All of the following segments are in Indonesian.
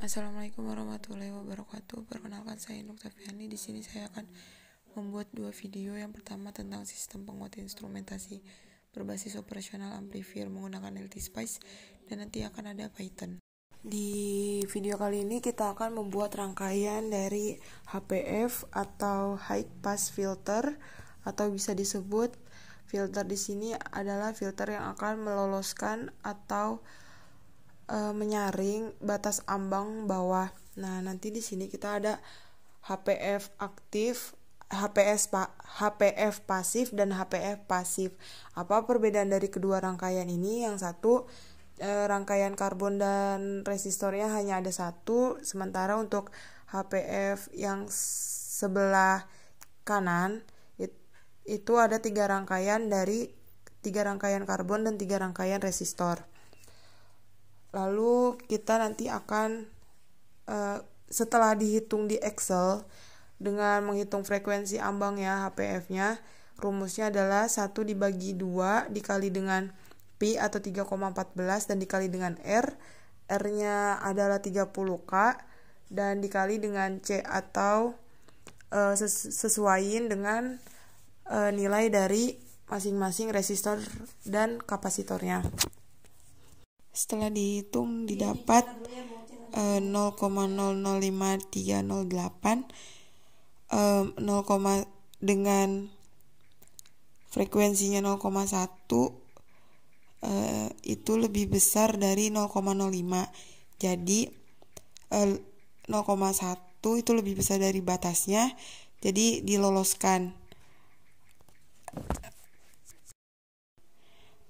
Assalamualaikum warahmatullahi wabarakatuh. Perkenalkan, saya Nuk Tafiani. Di sini saya akan membuat dua video. Yang pertama tentang sistem penguat instrumentasi berbasis operasional amplifier menggunakan LT-Spice, dan nanti akan ada Python. Di video kali ini kita akan membuat rangkaian dari HPF atau High Pass Filter, atau bisa disebut filter di sini adalah filter yang akan meloloskan atau menyaring batas ambang bawah. Nah, nanti di sini kita ada HPF aktif, HPF pasif, dan HPF pasif. Apa perbedaan dari kedua rangkaian ini? Yang satu, rangkaian karbon dan resistornya hanya ada satu, sementara untuk HPF yang sebelah kanan itu ada tiga rangkaian karbon dan 3 rangkaian resistor. Lalu kita nanti akan setelah dihitung di Excel dengan menghitung frekuensi ambang ya HPF-nya, rumusnya adalah 1 dibagi 2 dikali dengan pi atau 3,14 dan dikali dengan R-nya adalah 30K, dan dikali dengan C atau sesuaiin dengan nilai dari masing-masing resistor dan kapasitornya. Setelah dihitung didapat 0,005308 dengan frekuensinya 0,1 itu lebih besar dari 0,05. Jadi 0,1 itu lebih besar dari batasnya, jadi diloloskan.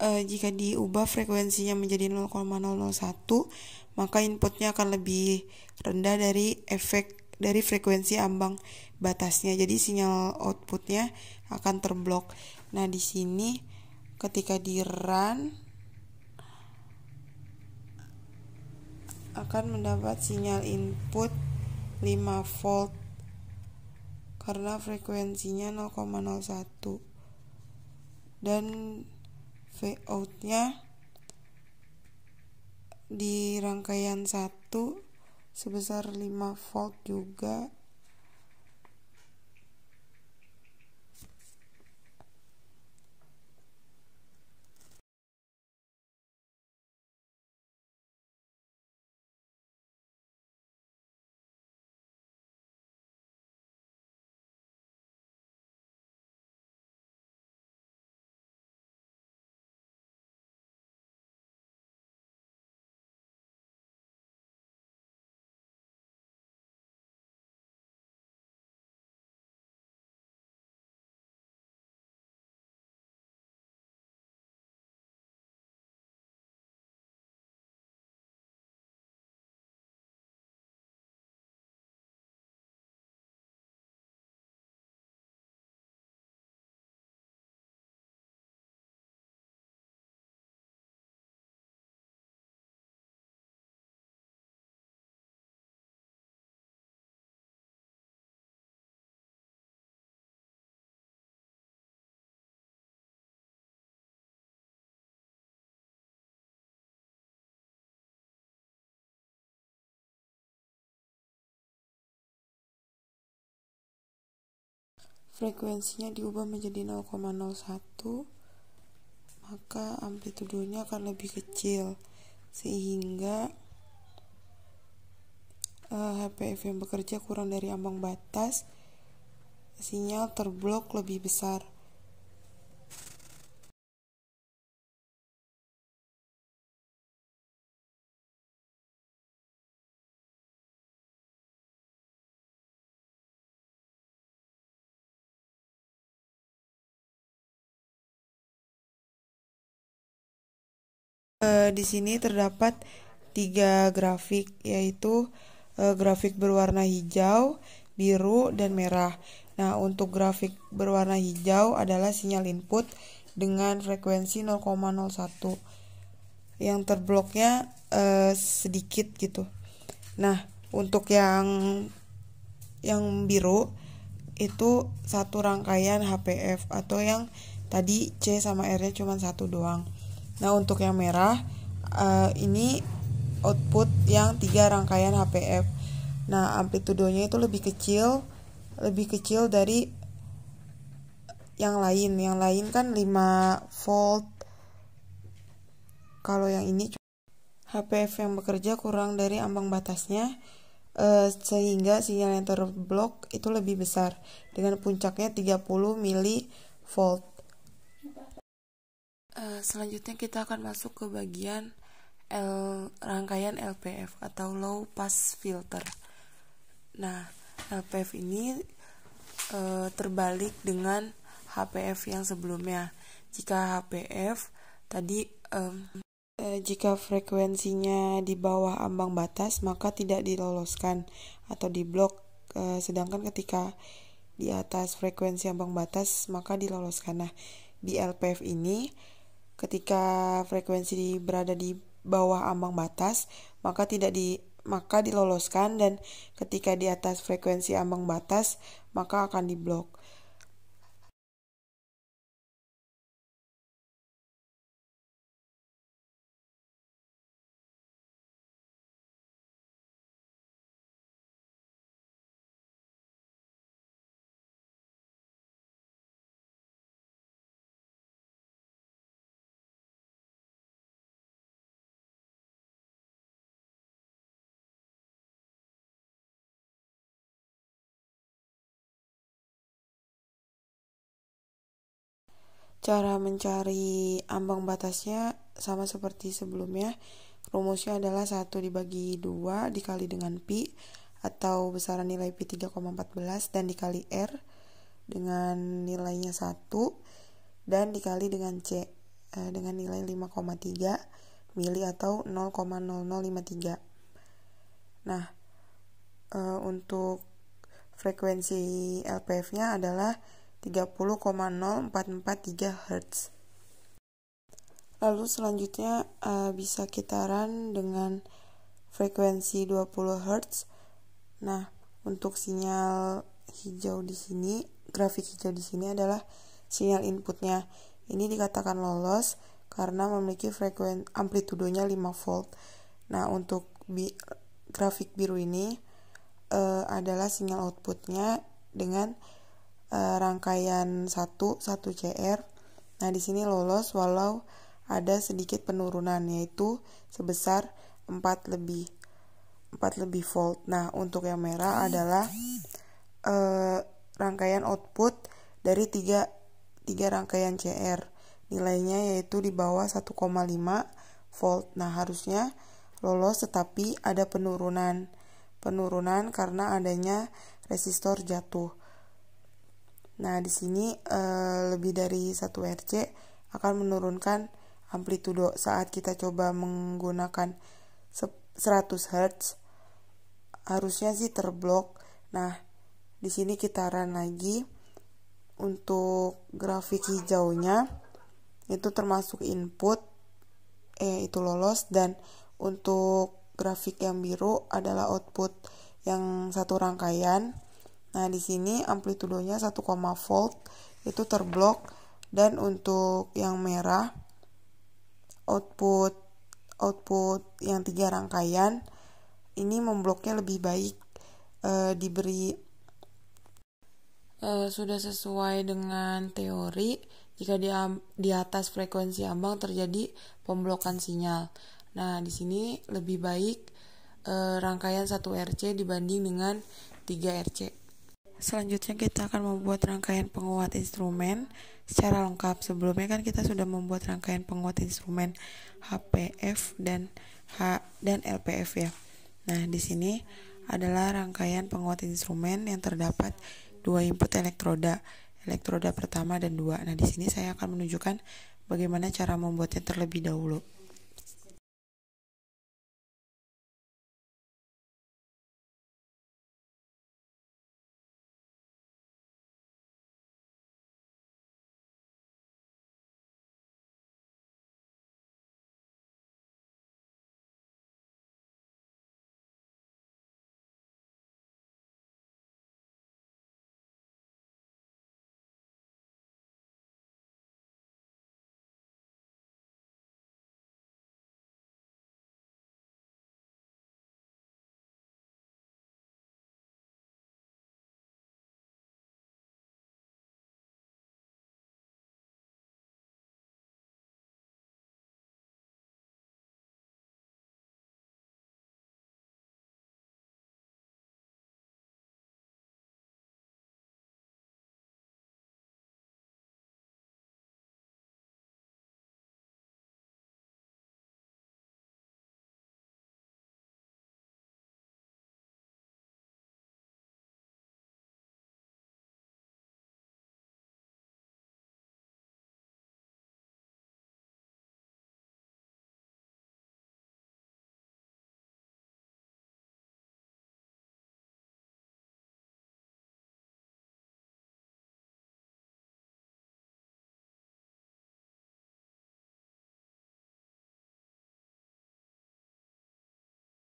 Jika diubah frekuensinya menjadi 0,001, maka inputnya akan lebih rendah dari frekuensi ambang batasnya. Jadi sinyal outputnya akan terblok. Nah, di sini ketika di run akan mendapat sinyal input 5 volt karena frekuensinya 0,01, dan Vout-nya di rangkaian 1 sebesar 5 volt juga. Frekuensinya diubah menjadi 0,01, maka amplitudenya akan lebih kecil, sehingga HPF yang bekerja kurang dari ambang batas, sinyal terblok lebih besar. Di sini terdapat 3 grafik, yaitu grafik berwarna hijau, biru, dan merah. Nah, untuk grafik berwarna hijau adalah sinyal input dengan frekuensi 0,01 yang terbloknya sedikit gitu. Nah, untuk yang biru itu satu rangkaian HPF, atau yang tadi C sama R-nya cuma satu doang. Nah, untuk yang merah ini output yang 3 rangkaian HPF. Nah, amplitudonya itu lebih kecil dari yang lain. Yang lain kan 5 volt. Kalau yang ini HPF yang bekerja kurang dari ambang batasnya, sehingga sinyal yang terblok itu lebih besar dengan puncaknya 30 mV. Selanjutnya kita akan masuk ke bagian rangkaian LPF atau low pass filter. Nah, LPF ini terbalik dengan HPF yang sebelumnya. Jika HPF tadi jika frekuensinya di bawah ambang batas, maka tidak diloloskan atau diblok, sedangkan ketika di atas frekuensi ambang batas maka diloloskan. Nah, di LPF ini ketika frekuensi berada di bawah ambang batas maka diloloskan, dan ketika di atas frekuensi ambang batas maka akan diblok. Cara mencari ambang batasnya sama seperti sebelumnya. Rumusnya adalah 1 dibagi 2 dikali dengan pi, atau besaran nilai pi 3,14, dan dikali R dengan nilainya 1, dan dikali dengan C dengan nilai 5,3 mili atau 0,0053. Nah, untuk frekuensi LPF-nya adalah 30,0443 Hz. Lalu selanjutnya bisa kita run dengan frekuensi 20 Hz. Nah, untuk sinyal hijau di sini, grafik hijau di sini adalah sinyal inputnya. Ini dikatakan lolos karena memiliki amplitudonya 5 volt. Nah, untuk grafik biru ini adalah sinyal outputnya dengan rangkaian 1 CR. Nah, di sini lolos walau ada sedikit penurunan, yaitu sebesar 4 lebih volt. Nah, untuk yang merah adalah rangkaian output dari 3 rangkaian CR. Nilainya yaitu di bawah 1,5 volt. Nah, harusnya lolos, tetapi ada penurunan karena adanya resistor jatuh. Nah, di sini lebih dari 1 Rc akan menurunkan amplitudo. Saat kita coba menggunakan 100 Hz harusnya sih terblok. Nah, di sini kita run lagi. Untuk grafik hijaunya itu termasuk input, itu lolos, dan untuk grafik yang biru adalah output yang 1 rangkaian. Nah, di sini amplitudonya 1, volt itu terblok, dan untuk yang merah output yang 3 rangkaian ini membloknya lebih baik, diberi sudah sesuai dengan teori. Jika di atas frekuensi ambang terjadi pemblokan sinyal. Nah, di sini lebih baik rangkaian 1 Rc dibanding dengan 3 Rc. Selanjutnya kita akan membuat rangkaian penguat instrumen secara lengkap. Sebelumnya kan kita sudah membuat rangkaian penguat instrumen HPF dan LPF ya. Nah, di sini adalah rangkaian penguat instrumen yang terdapat 2 input elektroda pertama dan 2. Nah, di sini saya akan menunjukkan bagaimana cara membuatnya terlebih dahulu.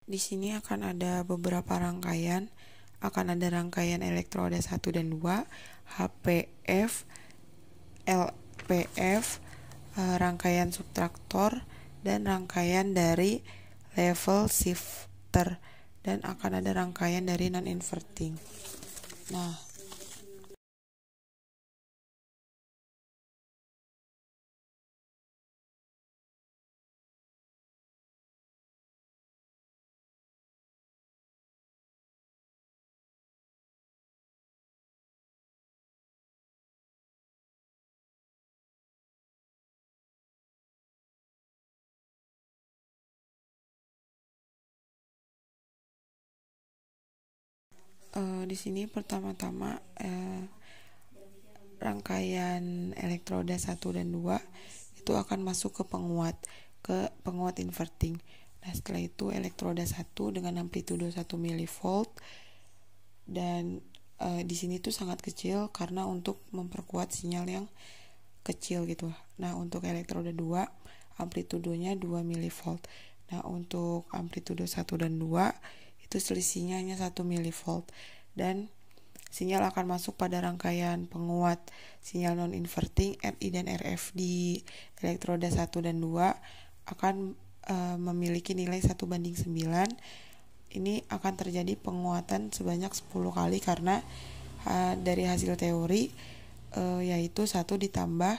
Di sini akan ada beberapa rangkaian. Akan ada rangkaian elektroda 1 dan 2, HPF, LPF, rangkaian subtraktor, dan rangkaian dari level shifter, dan akan ada rangkaian dari non-inverting. Nah, di sini pertama-tama rangkaian elektroda 1 dan 2 itu akan masuk ke penguat inverting. Nah, setelah itu elektroda 1 dengan amplitudo 1 mV, dan di sini tuh sangat kecil karena untuk memperkuat sinyal yang kecil gitu. Nah, untuk elektroda 2 amplitudonya 2 mV. Nah, untuk amplitudo 1 dan 2 itu selisihnya hanya 1 mV, dan sinyal akan masuk pada rangkaian penguat sinyal non-inverting RI dan RF di elektroda 1 dan 2 akan memiliki nilai 1:9. Ini akan terjadi penguatan sebanyak 10 kali karena dari hasil teori yaitu 1 ditambah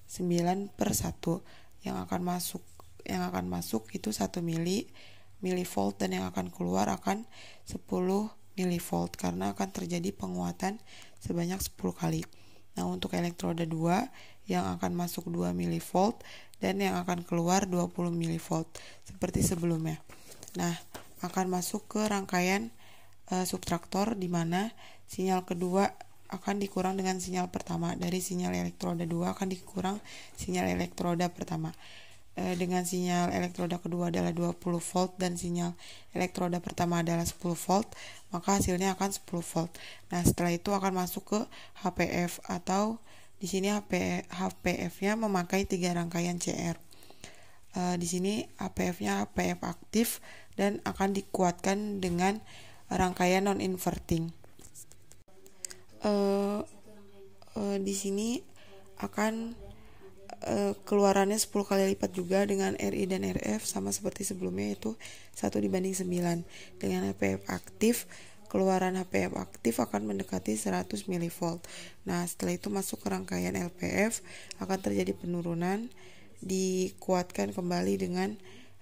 9/1 yang akan masuk itu 1 milivolt, dan yang akan keluar akan 10 milivolt karena akan terjadi penguatan sebanyak 10 kali. Nah, untuk elektroda 2 yang akan masuk 2 milivolt dan yang akan keluar 20 milivolt seperti sebelumnya. Nah, akan masuk ke rangkaian subtraktor di mana sinyal kedua akan dikurang dengan sinyal pertama. Dari sinyal elektroda 2 akan dikurang sinyal elektroda pertama. Dengan sinyal elektroda kedua adalah 20 volt dan sinyal elektroda pertama adalah 10 volt, maka hasilnya akan 10 volt. Nah, setelah itu akan masuk ke HPF, atau di sini HPF-nya memakai 3 rangkaian CR. Di sini HPF-nya HPF aktif dan akan dikuatkan dengan rangkaian non-inverting. Di sini akan keluarannya 10 kali lipat juga dengan RI dan RF, sama seperti sebelumnya, yaitu 1:9. Dengan HPF aktif, keluaran HPF aktif akan mendekati 100 mV. Nah, setelah itu masuk ke rangkaian LPF, akan terjadi penurunan, dikuatkan kembali dengan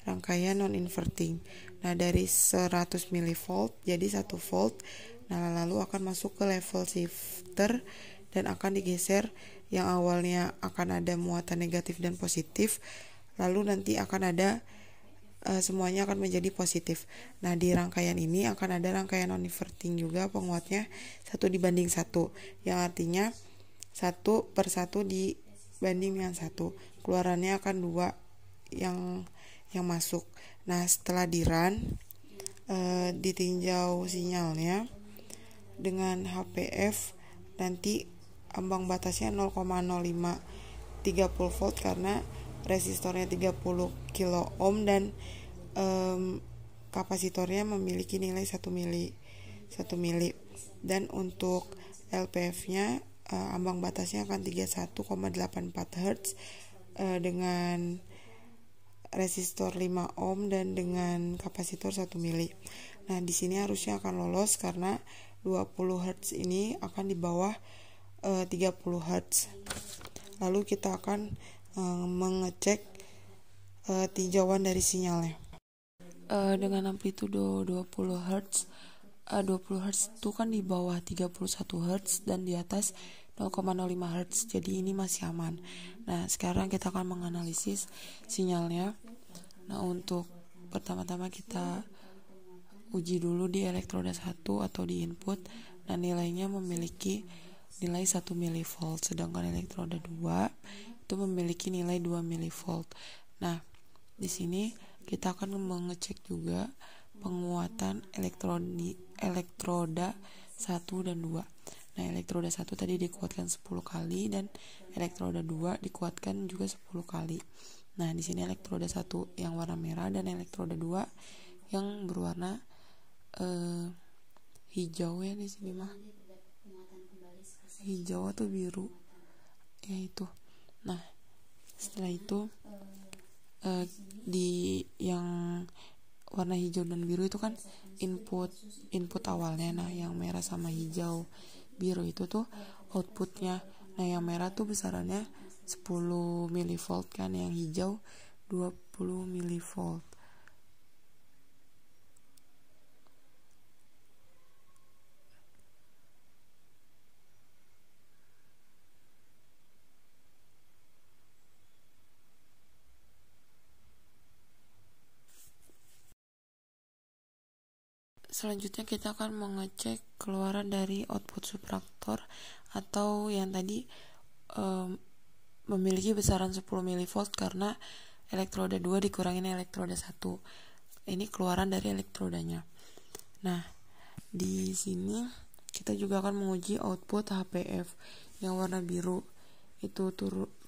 rangkaian non-inverting. Nah, dari 100 mV jadi 1 volt. Nah, lalu akan masuk ke level shifter dan akan digeser. Yang awalnya akan ada muatan negatif dan positif, lalu nanti akan ada semuanya akan menjadi positif. Nah, di rangkaian ini akan ada rangkaian non-inverting juga, penguatnya 1:1, yang artinya 1/1 dibanding dengan 1. Keluarannya akan 2 yang masuk. Nah, setelah di run, ditinjau sinyalnya dengan HPF, nanti ambang batasnya 0,05 30 volt karena resistornya 30 kilo ohm dan kapasitornya memiliki nilai 1 mili. Dan untuk LPF-nya ambang batasnya akan 31,84 Hz dengan resistor 5 ohm dan dengan kapasitor 1 mili. Nah, di sini harusnya akan lolos karena 20 Hz ini akan di bawah 30 Hz. Lalu kita akan mengecek tinjauan dari sinyalnya. Dengan amplitudo 20 Hz, 20 Hz itu kan di bawah 31 Hz dan di atas 0,05 Hz, jadi ini masih aman. Nah, sekarang kita akan menganalisis sinyalnya. Nah, untuk pertama-tama kita uji dulu di elektroda 1 atau di input. Nah, nilainya memiliki nilai 1 mV, sedangkan elektroda 2 itu memiliki nilai 2 mV. Nah, di sini kita akan mengecek juga penguatan elektroda 1 dan 2. Nah, elektroda 1 tadi dikuatkan 10 kali dan elektroda 2 dikuatkan juga 10 kali. Nah, di sini elektroda 1 yang warna merah dan elektroda 2 yang berwarna hijau ya, di sini mah hijau atau biru ya itu. Nah setelah itu di yang warna hijau dan biru itu kan input awalnya. Nah yang merah sama hijau biru itu tuh outputnya. Nah yang merah tuh besarannya 10 milivolt kan, yang hijau 20 milivolt. Selanjutnya kita akan mengecek keluaran dari output subtraktor atau yang tadi memiliki besaran 10 milivolt karena elektroda 2 dikurangin elektroda 1. Ini keluaran dari elektrodanya. Nah, di sini kita juga akan menguji output HPF yang warna biru. Itu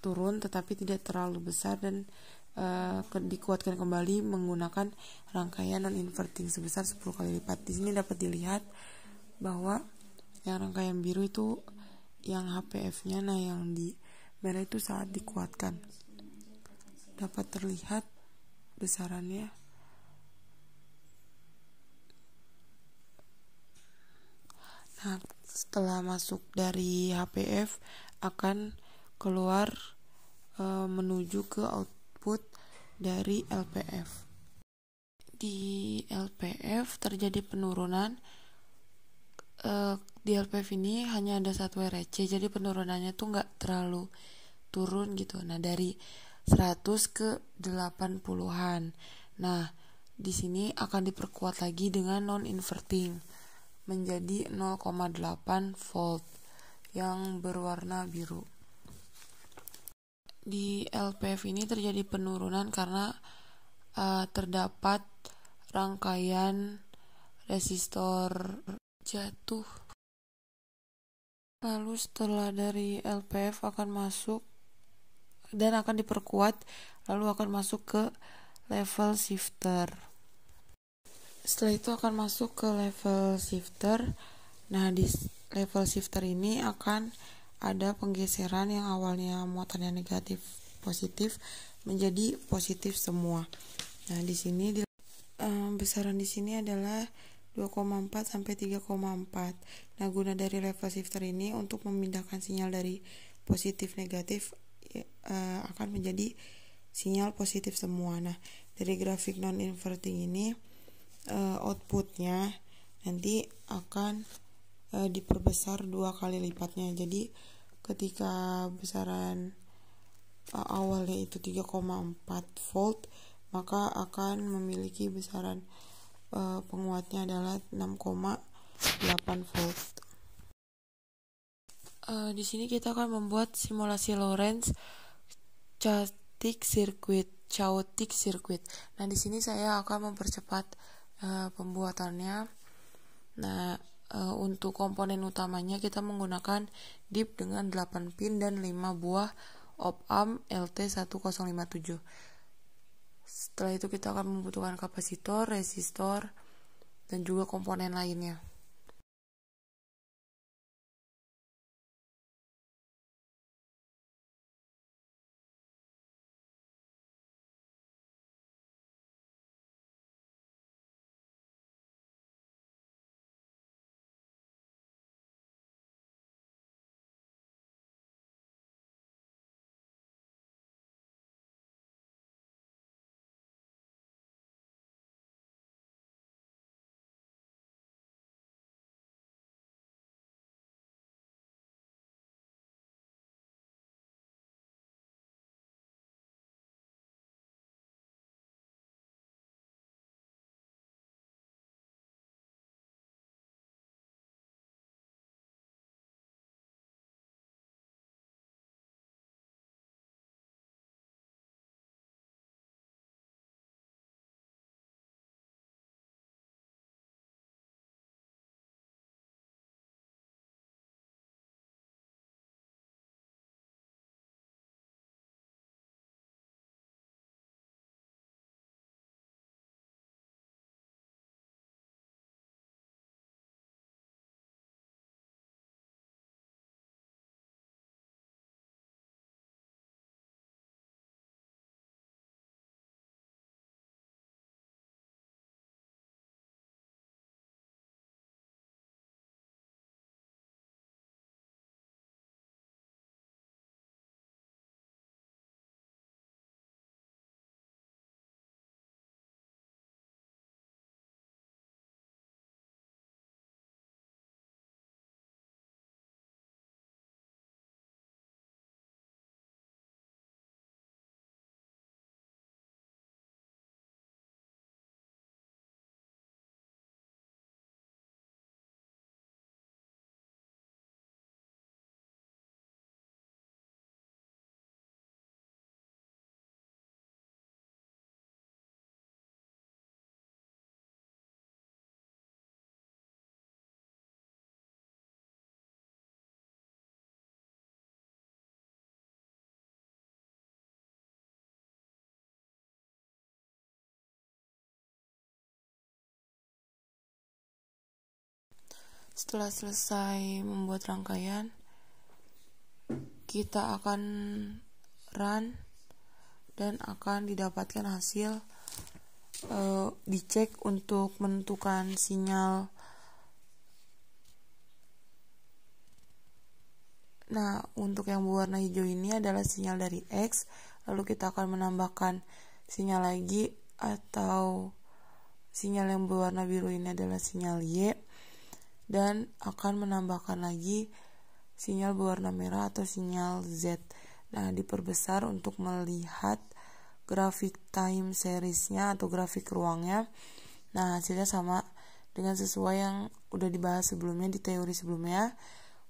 turun tetapi tidak terlalu besar dan dikuatkan kembali menggunakan rangkaian non inverting sebesar 10 kali lipat. Di sini dapat dilihat bahwa yang rangkaian biru itu yang HPF-nya, nah yang di merah itu saat dikuatkan dapat terlihat besarannya. Nah, setelah masuk dari HPF akan keluar menuju ke output dari LPF. Di LPF terjadi penurunan. Di LPF ini hanya ada satu REC, jadi penurunannya tuh nggak terlalu turun gitu. Nah dari 100 ke 80-an. Nah di sini akan diperkuat lagi dengan non inverting menjadi 0,8 volt yang berwarna biru. Di LPF ini terjadi penurunan karena terdapat rangkaian resistor jatuh. Lalu setelah dari LPF akan masuk dan akan diperkuat, lalu akan masuk ke level shifter. Setelah itu akan masuk ke level shifter. Nah di level shifter ini akan ada penggeseran yang awalnya muatannya negatif positif menjadi positif semua. Nah di sini besaran di sini adalah 2,4 sampai 3,4. Nah guna dari level shifter ini untuk memindahkan sinyal dari positif negatif akan menjadi sinyal positif semua. Nah dari grafik non inverting ini outputnya nanti akan diperbesar 2 kali lipatnya. Jadi ketika besaran awalnya itu 3,4 volt, maka akan memiliki besaran penguatnya adalah 6,8 volt. Di sini kita akan membuat simulasi Lorentz chaotic circuit. Nah, di sini saya akan mempercepat pembuatannya. Nah, untuk komponen utamanya kita menggunakan DIP dengan 8 pin dan 5 buah op-amp LT1057. Setelah itu kita akan membutuhkan kapasitor, resistor, dan juga komponen lainnya. Setelah selesai membuat rangkaian, kita akan run dan akan didapatkan hasil. Dicek untuk menentukan sinyal. Nah, untuk yang berwarna hijau ini adalah sinyal dari X, lalu kita akan menambahkan sinyal lagi, atau sinyal yang berwarna biru ini adalah sinyal Y, dan akan menambahkan lagi sinyal berwarna merah atau sinyal Z. Nah, diperbesar untuk melihat grafik time seriesnya atau grafik ruangnya. Nah, hasilnya sama dengan sesuai yang udah dibahas sebelumnya di teori sebelumnya.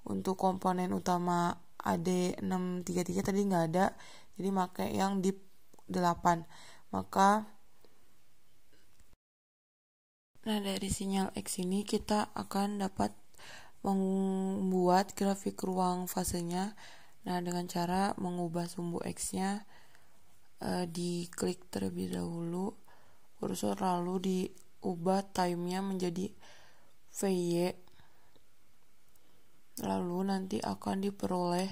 Untuk komponen utama AD633 tadi nggak ada, jadi pakai yang DIP 8. Nah, dari sinyal X ini kita akan dapat membuat grafik ruang fasenya. Nah, dengan cara mengubah sumbu X-nya, diklik terlebih dahulu kursor, lalu diubah time-nya menjadi VY. Lalu nanti akan diperoleh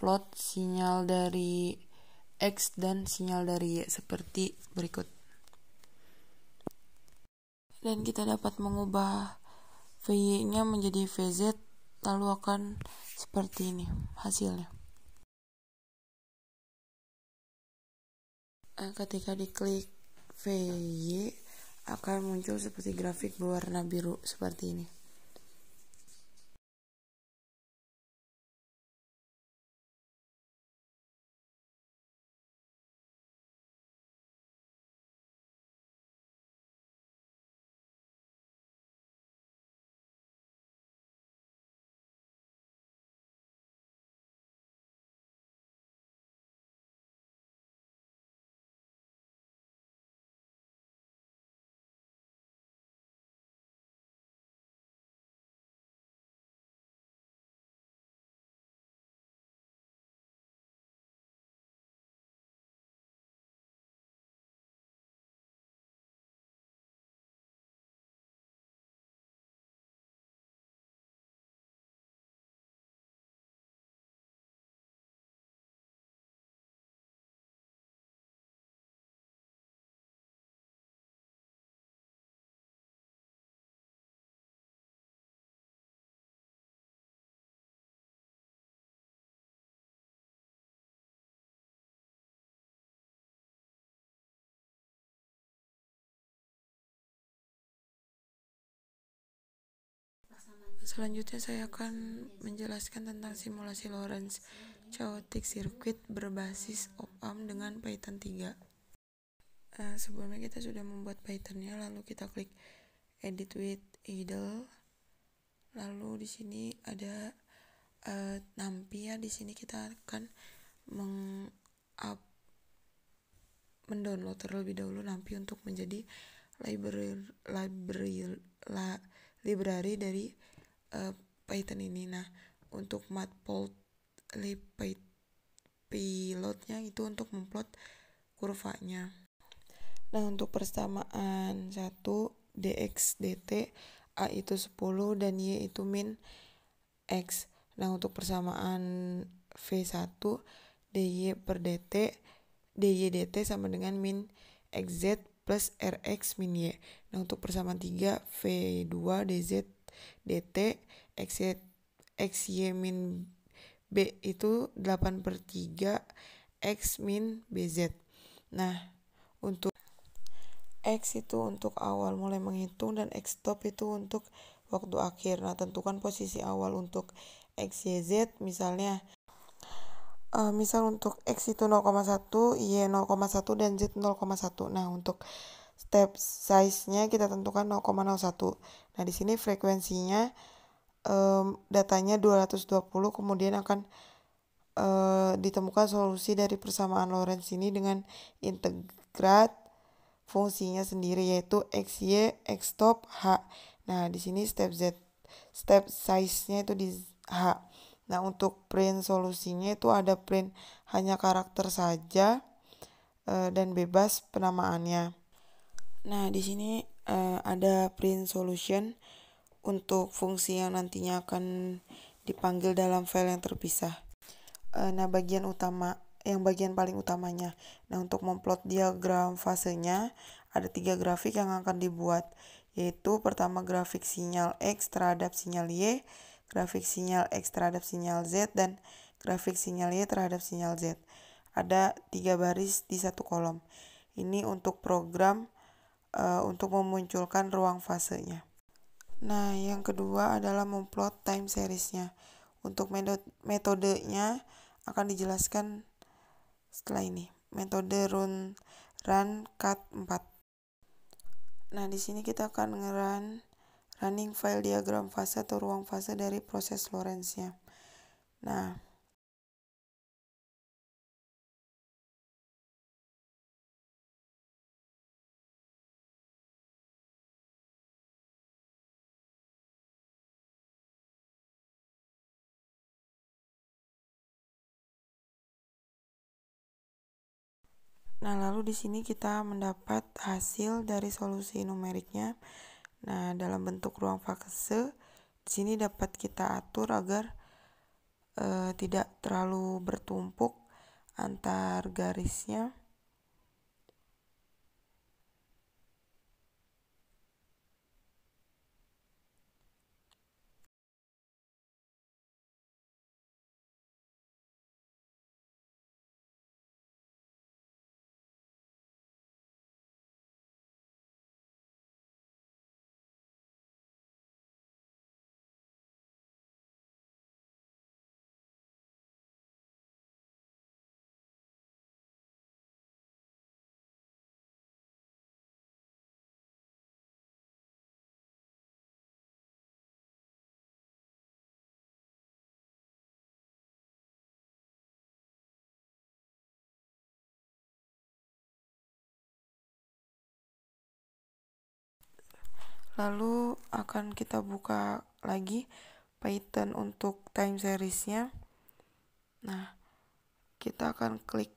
plot sinyal dari X dan sinyal dari Y seperti berikut. Dan kita dapat mengubah VY-nya menjadi VZ, lalu akan seperti ini hasilnya. Ketika diklik VY akan muncul seperti grafik berwarna biru seperti ini. Selanjutnya saya akan menjelaskan tentang simulasi Lorentz chaotic circuit berbasis op-amp dengan Python 3. Sebelumnya kita sudah membuat Pythonnya, lalu kita klik edit with idle. Lalu di sini ada NumPy ya. Di sini kita akan mendownload terlebih dahulu NumPy untuk menjadi library dari Python ini. Nah, untuk matplotlib pilotnya itu untuk memplot kurvanya. Nah, untuk persamaan 1 dx dt, a itu 10 dan y itu min x. Nah, untuk persamaan v1 dy per dt, dy dt sama dengan min xz plus rx min y. Nah, untuk persamaan 3 v2 dz dt xy min b itu 8/3 x min bz. Nah, untuk X itu untuk awal mulai menghitung dan X stop itu untuk waktu akhir. Nah, tentukan posisi awal untuk X, Y, Z. Misalnya misal untuk X itu 0,1, Y 0,1 dan Z 0,1. Nah, untuk step size-nya kita tentukan 0,01. Nah, di sini frekuensinya datanya 220, kemudian akan ditemukan solusi dari persamaan Lorentz ini dengan integrat fungsinya sendiri, yaitu XY, X stop, H. Nah, di sini step size-nya itu di H. Nah, untuk print solusinya itu ada print hanya karakter saja dan bebas penamaannya. Nah, di sini ada print solution untuk fungsi yang nantinya akan dipanggil dalam file yang terpisah. Nah, bagian paling utamanya. Nah, untuk memplot diagram fasenya, ada 3 grafik yang akan dibuat, yaitu pertama grafik sinyal X terhadap sinyal Y, grafik sinyal X terhadap sinyal Z, dan grafik sinyal Y terhadap sinyal Z. Ada 3 baris di satu kolom. Ini untuk program untuk memunculkan ruang fasenya. Nah, yang kedua adalah memplot time seriesnya. Untuk metodenya akan dijelaskan setelah ini. Metode run cut 4. Nah, di sini kita akan running file diagram fase atau ruang fase dari proses Lorentz-nya. Nah, lalu di sini kita mendapat hasil dari solusi numeriknya. Nah, dalam bentuk ruang fase, di sini dapat kita atur agar tidak terlalu bertumpuk antar garisnya. Lalu akan kita buka lagi Python untuk time seriesnya. Nah, kita akan klik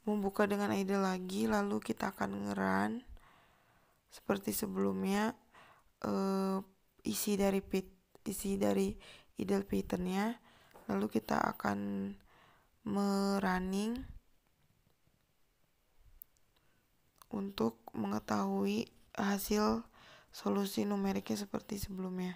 membuka dengan ide lagi, lalu kita akan nge-run seperti sebelumnya. Isi dari idle Python-nya, lalu kita akan merunning untuk mengetahui hasil solusi numeriknya seperti sebelumnya.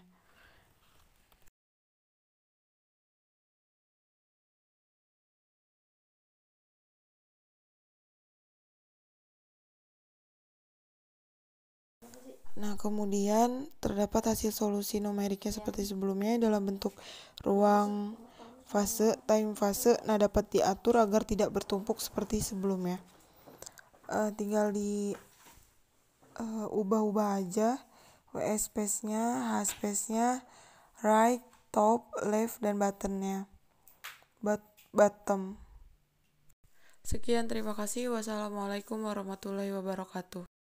Nah, kemudian terdapat hasil solusi numeriknya seperti sebelumnya dalam bentuk ruang fase, time fase. Nah, dapat diatur agar tidak bertumpuk seperti sebelumnya. Tinggal di ubah-ubah aja WS space-nya, H space-nya, right, top, left, dan button-nya. Bottom. Sekian, terima kasih. Wassalamualaikum warahmatullahi wabarakatuh.